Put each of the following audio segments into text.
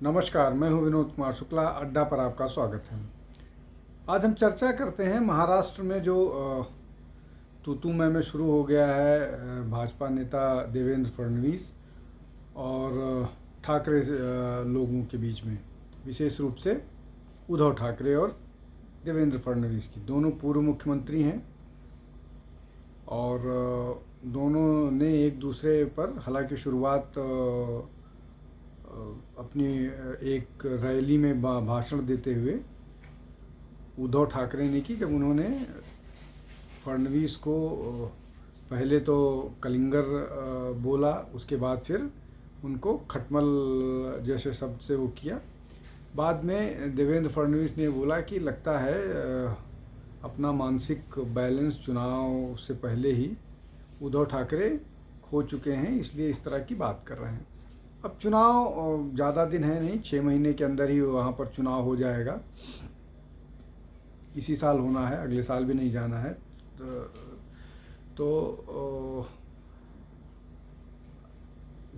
नमस्कार, मैं हूं विनोद कुमार शुक्ला। अड्डा पर आपका स्वागत है। आज हम चर्चा करते हैं महाराष्ट्र में जो तू मैं शुरू हो गया है भाजपा नेता देवेंद्र फडणवीस और ठाकरे लोगों के बीच में, विशेष रूप से उद्धव ठाकरे और देवेंद्र फडणवीस की। दोनों पूर्व मुख्यमंत्री हैं और दोनों ने एक दूसरे पर, हालांकि शुरुआत अपनी एक रैली में भाषण देते हुए उद्धव ठाकरे ने की, जब उन्होंने फडणवीस को पहले तो कलिंगर बोला, उसके बाद फिर उनको खटमल जैसे शब्द से वो किया। बाद में देवेंद्र फडणवीस ने बोला कि लगता है अपना मानसिक बैलेंस चुनाव से पहले ही उद्धव ठाकरे खो चुके हैं, इसलिए इस तरह की बात कर रहे हैं। अब चुनाव ज़्यादा दिन है नहीं, 6 महीने के अंदर ही वहाँ पर चुनाव हो जाएगा। इसी साल होना है, अगले साल भी नहीं जाना है। तो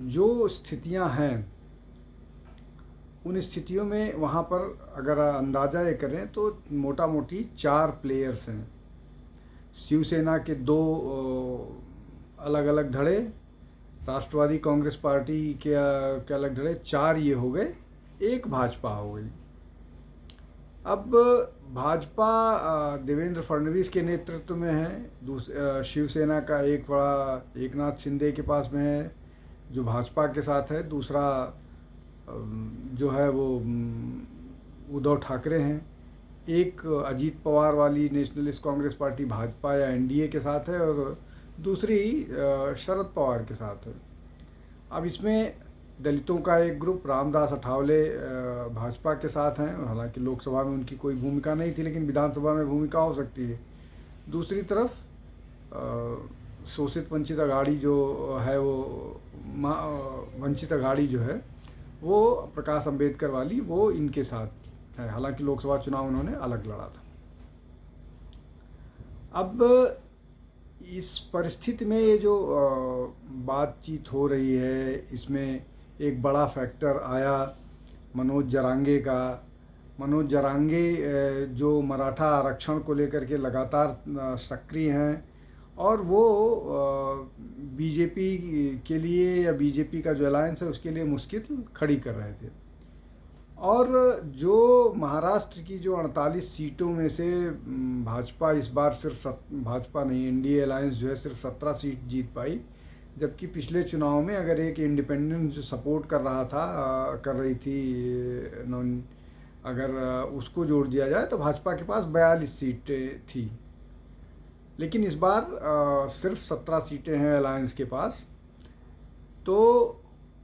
जो स्थितियां हैं, उन स्थितियों में वहाँ पर अगर अंदाज़ा ये करें तो मोटा मोटी 4 प्लेयर्स हैं। शिवसेना के 2 अलग अलग धड़े, राष्ट्रवादी कांग्रेस पार्टी के अलग धड़े, 4 ये हो गए, एक भाजपा हो गई। अब भाजपा देवेंद्र फडणवीस के नेतृत्व में है। शिवसेना का एक बड़ा एकनाथ शिंदे के पास में है जो भाजपा के साथ है। दूसरा जो है वो उद्धव ठाकरे हैं। एक अजीत पवार वाली नेशनलिस्ट कांग्रेस पार्टी भाजपा या एनडीए के साथ है और दूसरी शरद पवार के साथ है। अब इसमें दलितों का एक ग्रुप, रामदास अठावले, भाजपा के साथ हैं। हालांकि लोकसभा में उनकी कोई भूमिका नहीं थी, लेकिन विधानसभा में भूमिका हो सकती है। दूसरी तरफ शोषित वंचित अघाड़ी जो है, वो वंचित अघाड़ी जो है वो प्रकाश अंबेडकर वाली, वो इनके साथ है। हालांकि लोकसभा चुनाव उन्होंने अलग लड़ा था। अब इस परिस्थिति में ये जो बातचीत हो रही है, इसमें एक बड़ा फैक्टर आया मनोज जरांगे का। मनोज जरांगे जो मराठा आरक्षण को लेकर के लगातार सक्रिय हैं और वो बीजेपी के लिए, या बीजेपी का जो अलायंस है उसके लिए मुश्किल खड़ी कर रहे थे। और जो महाराष्ट्र की जो 48 सीटों में से भाजपा इस बार सिर्फ भाजपा नहीं, एनडीए अलायंस जो है सिर्फ 17 सीट जीत पाई, जबकि पिछले चुनाव में अगर एक इंडिपेंडेंट जो सपोर्ट कर रहा था, कर रही थी, अगर उसको जोड़ दिया जाए तो भाजपा के पास 42 सीटें थी। लेकिन इस बार सिर्फ 17 सीटें हैं अलायंस के पास। तो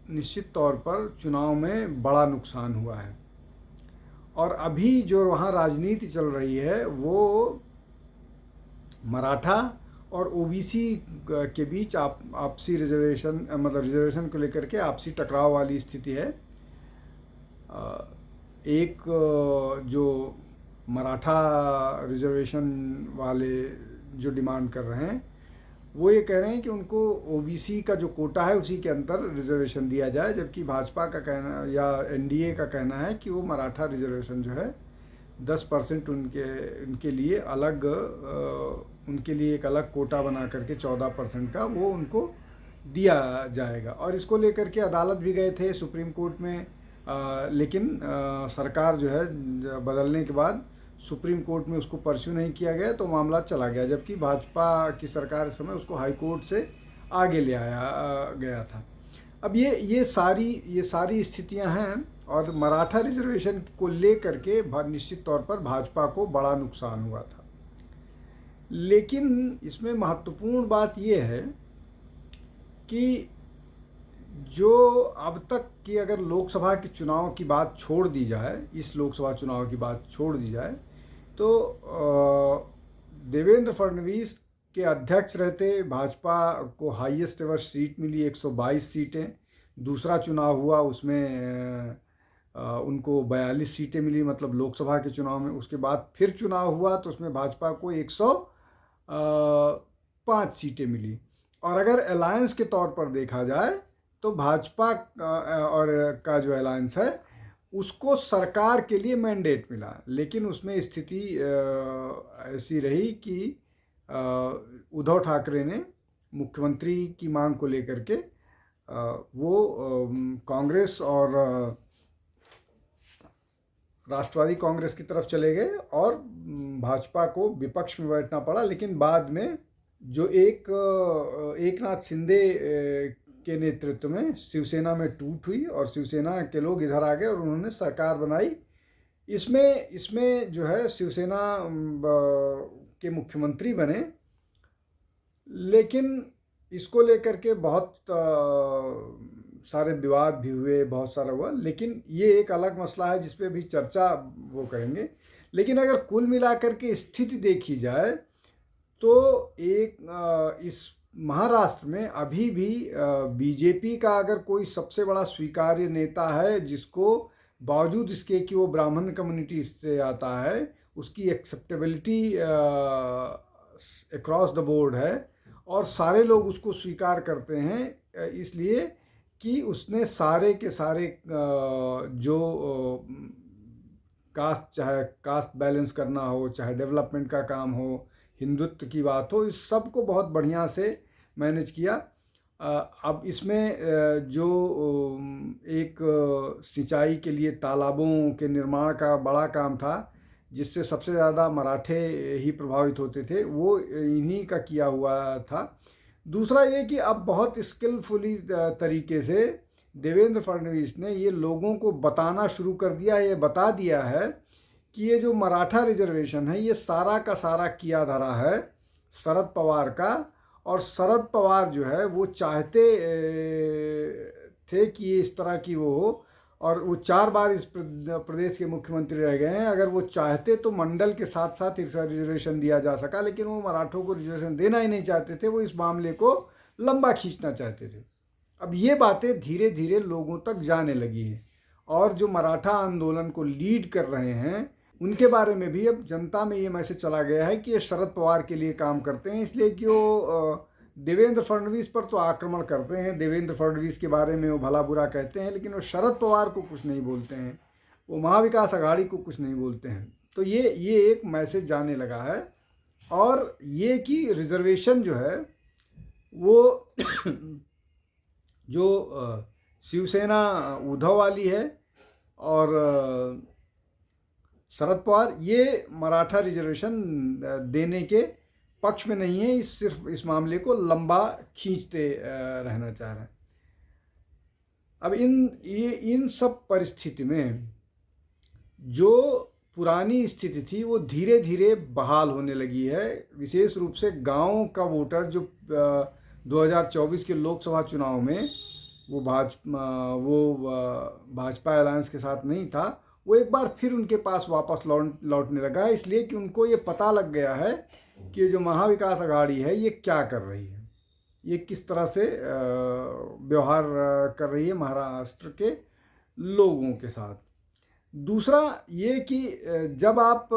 निश्चित तौर पर चुनाव में बड़ा नुकसान हुआ है। और अभी जो वहाँ राजनीति चल रही है वो मराठा और ओबीसी के बीच आपसी रिजर्वेशन, मतलब रिजर्वेशन को लेकर के आपसी टकराव वाली स्थिति है। एक जो मराठा रिजर्वेशन वाले जो डिमांड कर रहे हैं, वो ये कह रहे हैं कि उनको ओबीसी का जो कोटा है उसी के अंदर रिजर्वेशन दिया जाए, जबकि भाजपा का कहना या एनडीए का कहना है कि वो मराठा रिजर्वेशन जो है 10% उनके लिए अलग, उनके लिए एक अलग कोटा बना करके 14% का वो उनको दिया जाएगा। और इसको लेकर के अदालत भी गए थे सुप्रीम कोर्ट में, लेकिन सरकार जो है बदलने के बाद सुप्रीम कोर्ट में उसको परस्यू नहीं किया गया, तो मामला चला गया। जबकि भाजपा की सरकार इस समय उसको हाई कोर्ट से आगे ले आया गया था। अब ये सारी स्थितियां हैं और मराठा रिजर्वेशन को लेकर के निश्चित तौर पर भाजपा को बड़ा नुकसान हुआ था। लेकिन इसमें महत्वपूर्ण बात ये है कि जो अब तक की, अगर लोकसभा के चुनाव की बात छोड़ दी जाए, इस लोकसभा चुनाव की बात छोड़ दी जाए, तो देवेंद्र फडणवीस के अध्यक्ष रहते भाजपा को हाईएस्ट एवर सीट मिली, 122 सीटें। दूसरा चुनाव हुआ उसमें उनको 42 सीटें मिली, मतलब लोकसभा के चुनाव में। उसके बाद फिर चुनाव हुआ तो उसमें भाजपा को 105 सीटें मिली। और अगर अलायंस के तौर पर देखा जाए तो भाजपा और का जो अलायंस है उसको सरकार के लिए मैंडेट मिला, लेकिन उसमें स्थिति ऐसी रही कि उद्धव ठाकरे ने मुख्यमंत्री की मांग को लेकर के वो कांग्रेस और राष्ट्रवादी कांग्रेस की तरफ चले गए और भाजपा को विपक्ष में बैठना पड़ा। लेकिन बाद में जो एकनाथ शिंदे के नेतृत्व में शिवसेना में टूट हुई और शिवसेना के लोग इधर आ गए और उन्होंने सरकार बनाई। इसमें जो है शिवसेना के मुख्यमंत्री बने, लेकिन इसको लेकर के बहुत सारे विवाद भी हुए, बहुत सारा हुआ, लेकिन ये एक अलग मसला है जिस पे भी चर्चा वो करेंगे। लेकिन अगर कुल मिलाकर के स्थिति देखी जाए तो इस महाराष्ट्र में अभी भी बीजेपी का अगर कोई सबसे बड़ा स्वीकार्य नेता है जिसको बावजूद इसके कि वो ब्राह्मण कम्युनिटी से आता है, उसकी एक्सेप्टेबिलिटी अक्रॉस द बोर्ड है और सारे लोग उसको स्वीकार करते हैं, इसलिए कि उसने सारे के सारे जो कास्ट, चाहे कास्ट बैलेंस करना हो, चाहे डेवलपमेंट का काम हो, हिंदुत्व की बात हो, इस सब को बहुत बढ़िया से मैनेज किया। अब इसमें जो एक सिंचाई के लिए तालाबों के निर्माण का बड़ा काम था, जिससे सबसे ज़्यादा मराठे ही प्रभावित होते थे, वो इन्हीं का किया हुआ था। दूसरा ये कि अब बहुत स्किलफुली तरीके से देवेंद्र फडणवीस ने ये लोगों को बताना शुरू कर दिया, ये बता दिया है कि ये जो मराठा रिजर्वेशन है ये सारा का सारा किया धरा है शरद पवार का, और शरद पवार जो है वो चाहते थे कि ये इस तरह की वो हो, और वो 4 बार इस प्रदेश के मुख्यमंत्री रह गए हैं। अगर वो चाहते तो मंडल के साथ साथ इसका रिजर्वेशन दिया जा सका, लेकिन वो मराठों को रिजर्वेशन देना ही नहीं चाहते थे, वो इस मामले को लंबा खींचना चाहते थे। अब ये बातें धीरे धीरे लोगों तक जाने लगी हैं, और जो मराठा आंदोलन को लीड कर रहे हैं उनके बारे में भी अब जनता में ये मैसेज चला गया है कि ये शरद पवार के लिए काम करते हैं, इसलिए कि वो देवेंद्र फडणवीस पर तो आक्रमण करते हैं, देवेंद्र फडणवीस के बारे में वो भला बुरा कहते हैं, लेकिन वो शरद पवार को कुछ नहीं बोलते हैं, वो महाविकास आघाड़ी को कुछ नहीं बोलते हैं। तो ये एक मैसेज जाने लगा है। और ये कि रिजर्वेशन जो है वो जो शिवसेना उद्धव वाली है और शरद पवार ये मराठा रिजर्वेशन देने के पक्ष में नहीं है, सिर्फ इस मामले को लंबा खींचते रहना चाह रहे हैं। अब इन सब परिस्थिति में जो पुरानी स्थिति थी वो धीरे धीरे बहाल होने लगी है। विशेष रूप से गांव का वोटर जो 2024 के लोकसभा चुनाव में वो भाजपा अलायंस के साथ नहीं था, वो एक बार फिर उनके पास वापस लौटने लगा है, इसलिए कि उनको ये पता लग गया है कि जो महाविकास आघाड़ी है ये क्या कर रही है, ये किस तरह से व्यवहार कर रही है महाराष्ट्र के लोगों के साथ। दूसरा ये कि जब आप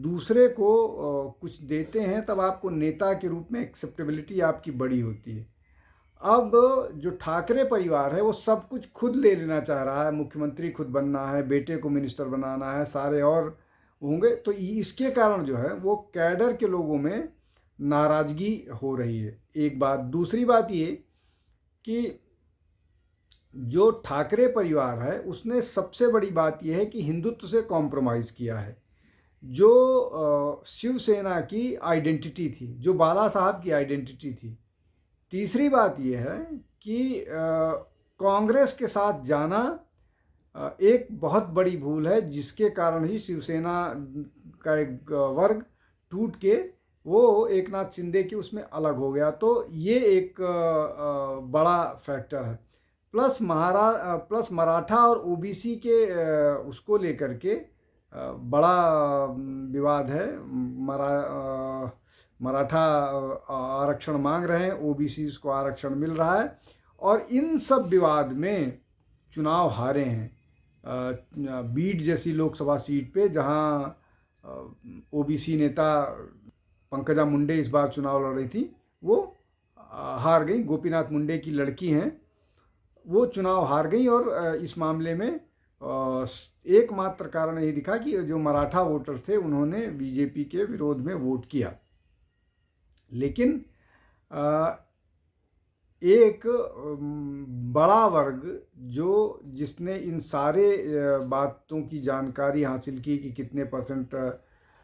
दूसरे को कुछ देते हैं तब आपको नेता के रूप में एक्सेप्टेबिलिटी आपकी बड़ी होती है। अब जो ठाकरे परिवार है वो सब कुछ खुद ले लेना चाह रहा है, मुख्यमंत्री खुद बनना है, बेटे को मिनिस्टर बनाना है, सारे और होंगे, तो इसके कारण जो है वो कैडर के लोगों में नाराज़गी हो रही है, एक बात। दूसरी बात ये कि जो ठाकरे परिवार है उसने सबसे बड़ी बात यह है कि हिंदुत्व से कॉम्प्रोमाइज़ किया है। जो शिवसेना की आइडेंटिटी थी, जो बाला साहब की आइडेंटिटी थी। तीसरी बात यह है कि कांग्रेस के साथ जाना एक बहुत बड़ी भूल है, जिसके कारण ही शिवसेना का एक वर्ग टूट के वो एकनाथ शिंदे की उसमें अलग हो गया। तो ये एक बड़ा फैक्टर है। प्लस मराठा और ओबीसी के उसको लेकर के बड़ा विवाद है। मराठा आरक्षण मांग रहे हैं, ओबीसी को आरक्षण मिल रहा है, और इन सब विवाद में चुनाव हारे हैं। बीड जैसी लोकसभा सीट पे जहां ओबीसी नेता पंकजा मुंडे इस बार चुनाव लड़ रही थी, वो हार गई। गोपीनाथ मुंडे की लड़की हैं, वो चुनाव हार गई, और इस मामले में एकमात्र कारण यही दिखा कि जो मराठा वोटर्स थे उन्होंने बीजेपी के विरोध में वोट किया। लेकिन एक बड़ा वर्ग जिसने इन सारे बातों की जानकारी हासिल की कि कितने परसेंट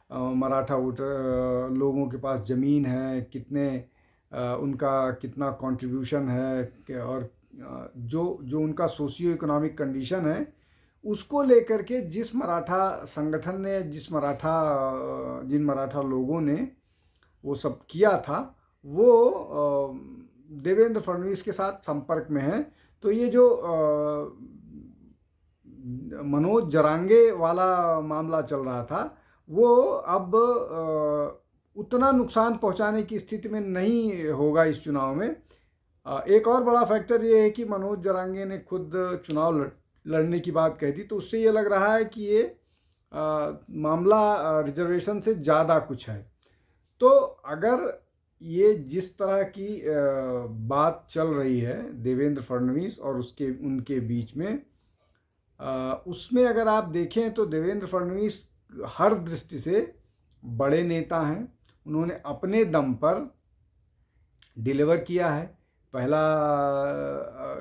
मराठा वोटर लोगों के पास ज़मीन है, कितने उनका कितना कंट्रीब्यूशन है, और जो उनका सोशियो इकोनॉमिक कंडीशन है, उसको लेकर के जिस मराठा संगठन ने जिन मराठा लोगों ने वो सब किया था, वो देवेंद्र फडणवीस के साथ संपर्क में है। तो ये जो मनोज जरांगे वाला मामला चल रहा था, वो अब उतना नुकसान पहुंचाने की स्थिति में नहीं होगा इस चुनाव में। एक और बड़ा फैक्टर ये है कि मनोज जरांगे ने खुद चुनाव लड़ने की बात कही थी, तो उससे ये लग रहा है कि ये मामला रिजर्वेशन से ज़्यादा कुछ है। तो अगर ये जिस तरह की बात चल रही है देवेंद्र फडणवीस और उनके बीच में, उसमें अगर आप देखें तो देवेंद्र फडणवीस हर दृष्टि से बड़े नेता हैं। उन्होंने अपने दम पर डिलीवर किया है। पहला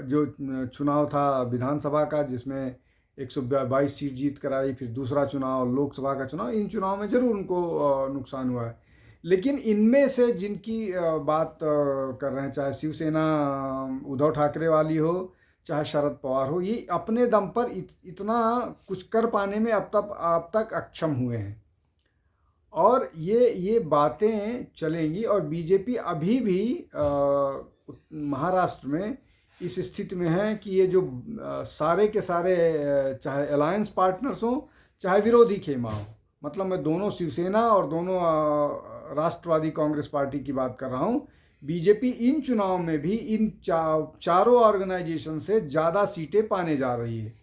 जो चुनाव था विधानसभा का, जिसमें 122 सीट जीत कर आई, फिर दूसरा चुनाव लोकसभा का चुनाव, इन चुनाव में जरूर उनको नुकसान हुआ है। लेकिन इनमें से जिनकी बात कर रहे हैं, चाहे शिवसेना उद्धव ठाकरे वाली हो, चाहे शरद पवार हो, ये अपने दम पर इतना कुछ कर पाने में अब तक अक्षम हुए हैं। और ये बातें चलेंगी। और बीजेपी अभी भी महाराष्ट्र में इस स्थिति में है कि ये जो सारे के सारे चाहे अलायंस पार्टनर्स हों, चाहे विरोधी खेमा हो, मतलब मैं दोनों शिवसेना और दोनों राष्ट्रवादी कांग्रेस पार्टी की बात कर रहा हूँ, बीजेपी इन चुनाव में भी इन चारों ऑर्गेनाइजेशन से ज़्यादा सीटें पाने जा रही है।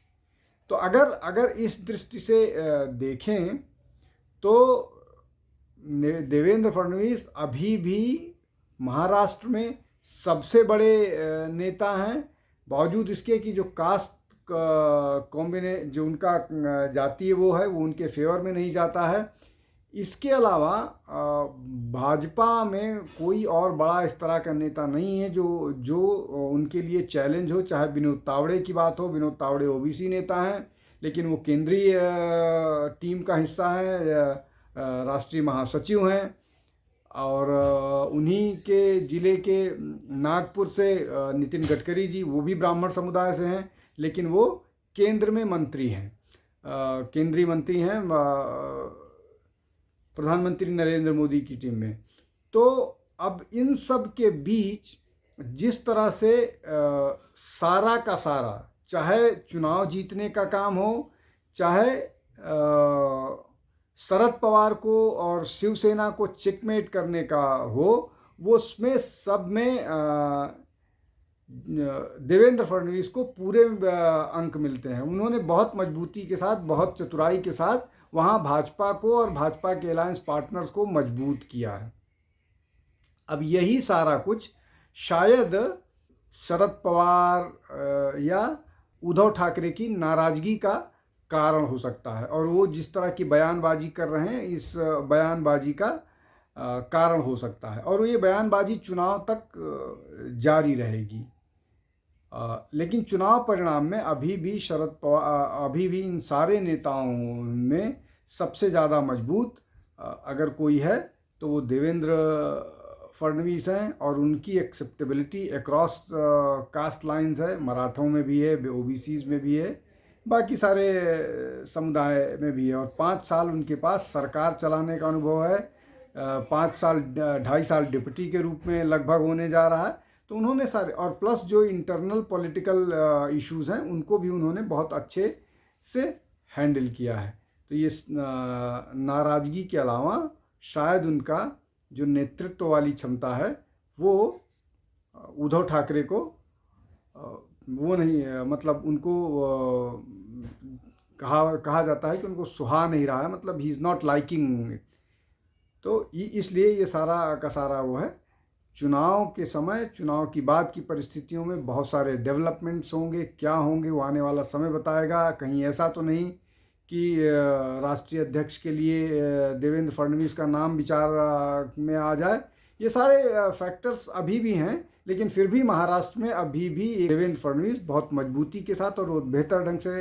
तो अगर इस दृष्टि से देखें तो देवेंद्र फडणवीस अभी भी महाराष्ट्र में सबसे बड़े नेता हैं, बावजूद इसके कि जो कास्ट जो उनका जाति है वो उनके फेवर में नहीं जाता है। इसके अलावा भाजपा में कोई और बड़ा इस तरह का नेता नहीं है जो उनके लिए चैलेंज हो। चाहे विनोद तावड़े की बात हो, विनोद तावड़े ओबीसी नेता हैं, लेकिन वो केंद्रीय टीम का हिस्सा है, राष्ट्रीय महासचिव हैं, और उन्हीं के ज़िले के नागपुर से नितिन गडकरी जी, वो भी ब्राह्मण समुदाय से हैं, लेकिन वो केंद्र में मंत्री हैं, केंद्रीय मंत्री हैं प्रधानमंत्री नरेंद्र मोदी की टीम में। तो अब इन सब के बीच जिस तरह से सारा का सारा, चाहे चुनाव जीतने का काम हो, चाहे शरद पवार को और शिवसेना को चेकमेट करने का हो, वो उसमें सब में देवेंद्र फडणवीस को पूरे अंक मिलते हैं। उन्होंने बहुत मजबूती के साथ, बहुत चतुराई के साथ वहाँ भाजपा को और भाजपा के अलायंस पार्टनर्स को मजबूत किया है। अब यही सारा कुछ शायद शरद पवार या उद्धव ठाकरे की नाराज़गी का कारण हो सकता है, और वो जिस तरह की बयानबाजी कर रहे हैं, इस बयानबाजी का कारण हो सकता है, और ये बयानबाजी चुनाव तक जारी रहेगी। लेकिन चुनाव परिणाम में अभी भी शरद पवार, अभी भी इन सारे नेताओं में सबसे ज़्यादा मजबूत अगर कोई है तो वो देवेंद्र फडणवीस हैं, और उनकी एक्सेप्टेबिलिटी अक्रॉस कास्ट लाइंस है, मराठों में भी है, ओबीसीज में भी है, बाकी सारे समुदाय में भी है। और 5 साल उनके पास सरकार चलाने का अनुभव है, 5 साल 2.5 साल डिप्टी के रूप में लगभग होने जा रहा है। तो उन्होंने सारे, और प्लस जो इंटरनल पॉलिटिकल इश्यूज़ हैं उनको भी उन्होंने बहुत अच्छे से हैंडल किया है। तो ये नाराज़गी के अलावा शायद उनका जो नेतृत्व वाली क्षमता है वो उद्धव ठाकरे को वो नहीं, मतलब उनको कहा जाता है कि उनको सुहा नहीं रहा है, मतलब he is not liking it. तो इसलिए ये सारा का सारा वो है। चुनाव के समय, चुनाव की बाद की परिस्थितियों में बहुत सारे डेवलपमेंट्स होंगे, क्या होंगे वो आने वाला समय बताएगा। कहीं ऐसा तो नहीं कि राष्ट्रीय अध्यक्ष के लिए देवेंद्र फडणवीस का नाम विचार में आ जाए। ये सारे फैक्टर्स अभी भी हैं, लेकिन फिर भी महाराष्ट्र में अभी भी देवेंद्र फडणवीस बहुत मजबूती के साथ और बेहतर ढंग से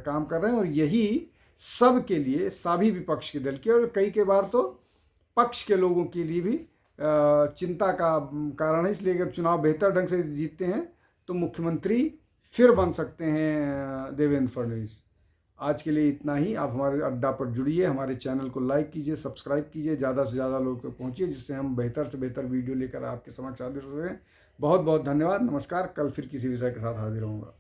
काम कर रहे हैं, और यही सब के लिए, सभी विपक्ष के दल के और कई बार तो पक्ष के लोगों के लिए भी चिंता का कारण है। इसलिए अगर चुनाव बेहतर ढंग से जीतते हैं तो मुख्यमंत्री फिर बन सकते हैं देवेंद्र फडणवीस। आज के लिए इतना ही। आप हमारे अड्डा पर जुड़िए, हमारे चैनल को लाइक कीजिए, सब्सक्राइब कीजिए, ज़्यादा से ज़्यादा लोगों तक पहुँचिए, जिससे हम बेहतर से बेहतर वीडियो लेकर आपके समक्ष हाजिर हुए। बहुत बहुत धन्यवाद, नमस्कार। कल फिर किसी विषय के साथ हाजिर होऊंगा।